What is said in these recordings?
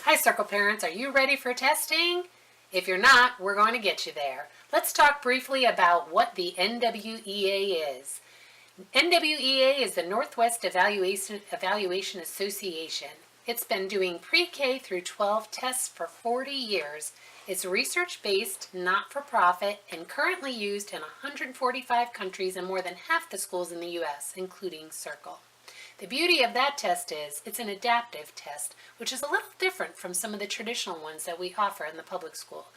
Hi Circle Parents, are you ready for testing? If you're not, we're going to get you there. Let's talk briefly about what the NWEA is. NWEA is the Northwest Evaluation Association. It's been doing pre-K through 12 tests for 40 years. It's research-based, not-for-profit, and currently used in 145 countries and more than half the schools in the U.S., including Circle. The beauty of that test is it's an adaptive test, which is a little different from some of the traditional ones that we offer in the public school.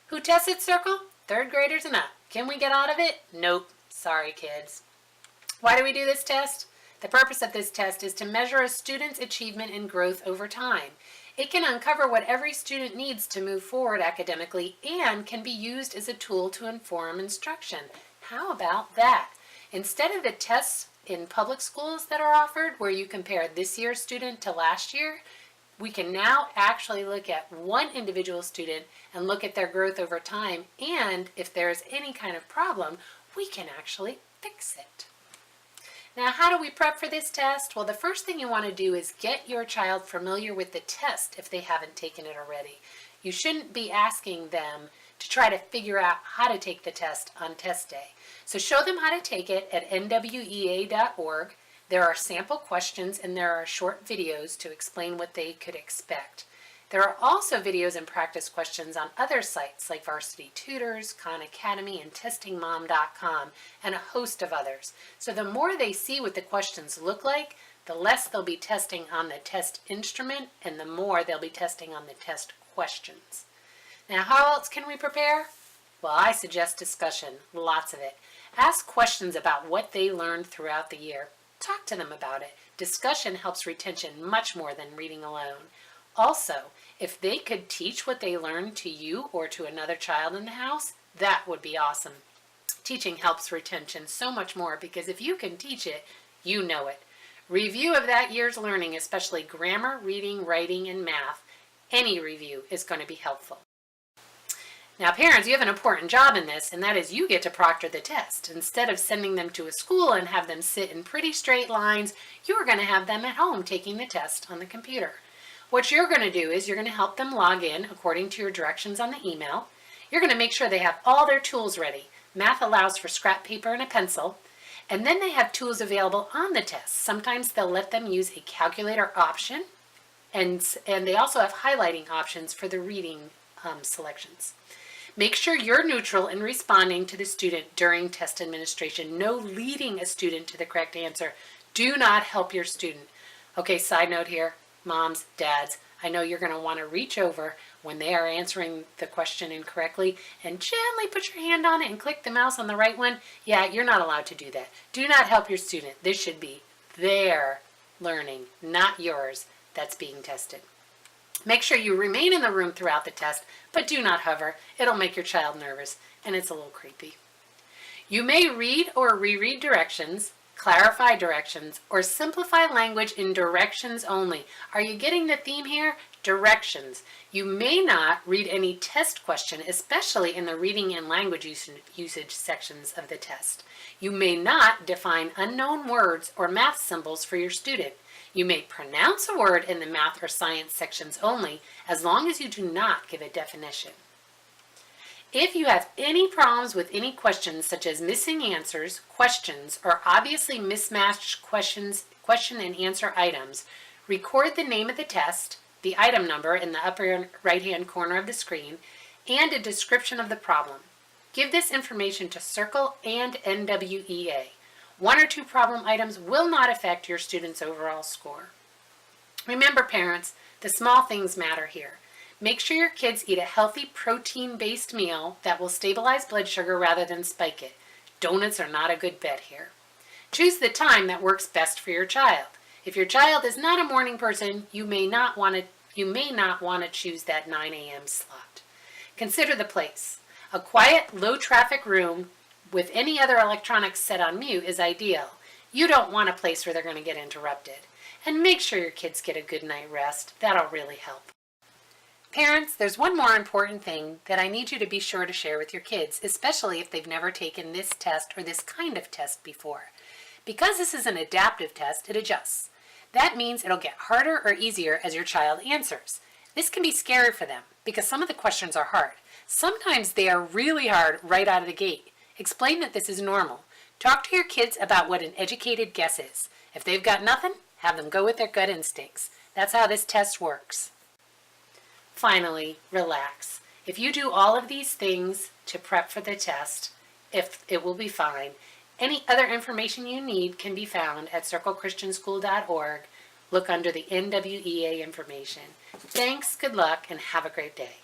Who tests at Circle? Third graders and up. Can we get out of it? Nope. Sorry, kids. Why do we do this test? The purpose of this test is to measure a student's achievement and growth over time. It can uncover what every student needs to move forward academically and can be used as a tool to inform instruction. How about that? Instead of the tests in public schools that are offered where you compare this year's student to last year, we can now actually look at one individual student and look at their growth over time, and if there's any kind of problem, we can actually fix it. Now, how do we prep for this test? Well, the first thing you want to do is get your child familiar with the test if they haven't taken it already. You shouldn't be asking them to try to figure out how to take the test on test day. So show them how to take it at nwea.org. There are sample questions and there are short videos to explain what they could expect. There are also videos and practice questions on other sites like Varsity Tutors, Khan Academy, and TestingMom.com, and a host of others. So the more they see what the questions look like, the less they'll be testing on the test instrument and the more they'll be testing on the test questions. Now, how else can we prepare? Well, I suggest discussion, lots of it. Ask questions about what they learned throughout the year. Talk to them about it. Discussion helps retention much more than reading alone. Also, if they could teach what they learned to you or to another child in the house, that would be awesome. Teaching helps retention so much more because if you can teach it, you know it. Review of that year's learning, especially grammar, reading, writing, and math, any review is going to be helpful. Now parents, you have an important job in this, and that is you get to proctor the test. Instead of sending them to a school and have them sit in pretty straight lines, you're going to have them at home taking the test on the computer. What you're going to do is you're going to help them log in according to your directions on the email. You're going to make sure they have all their tools ready. Math allows for scrap paper and a pencil, and then they have tools available on the test. Sometimes they'll let them use a calculator option, and they also have highlighting options for the reading selections. Make sure you're neutral in responding to the student during test administration. No leading a student to the correct answer. Do not help your student. Okay, side note here, moms, dads, I know you're going to want to reach over when they are answering the question incorrectly and gently put your hand on it and click the mouse on the right one. Yeah, you're not allowed to do that. Do not help your student. This should be their learning, not yours, that's being tested. Make sure you remain in the room throughout the test, but do not hover. It'll make your child nervous, and it's a little creepy. You may read or reread directions, clarify directions, or simplify language in directions only. Are you getting the theme here? Directions. You may not read any test question, especially in the reading and language usage sections of the test. You may not define unknown words or math symbols for your student. You may pronounce a word in the math or science sections only, as long as you do not give a definition. If you have any problems with any questions, such as missing answers, questions, or obviously mismatched question and answer items, record the name of the test, the item number in the upper right-hand corner of the screen, and a description of the problem. Give this information to Circle and NWEA. One or two problem items will not affect your student's overall score. Remember, parents, the small things matter here. Make sure your kids eat a healthy protein-based meal that will stabilize blood sugar rather than spike it. Donuts are not a good bet here. Choose the time that works best for your child. If your child is not a morning person, you may not want to choose that 9 a.m. slot. Consider the place. A quiet, low-traffic room with any other electronics set on mute is ideal. You don't want a place where they're going to get interrupted. And make sure your kids get a good night rest. That'll really help. Parents, there's one more important thing that I need you to be sure to share with your kids, especially if they've never taken this test or this kind of test before. Because this is an adaptive test, it adjusts. That means it'll get harder or easier as your child answers. This can be scary for them because some of the questions are hard. Sometimes they are really hard right out of the gate. Explain that this is normal. Talk to your kids about what an educated guess is. If they've got nothing, have them go with their gut instincts. That's how this test works. Finally, relax. If you do all of these things to prep for the test, it will be fine. Any other information you need can be found at circlechristianschool.org. Look under the NWEA information. Thanks, good luck, and have a great day.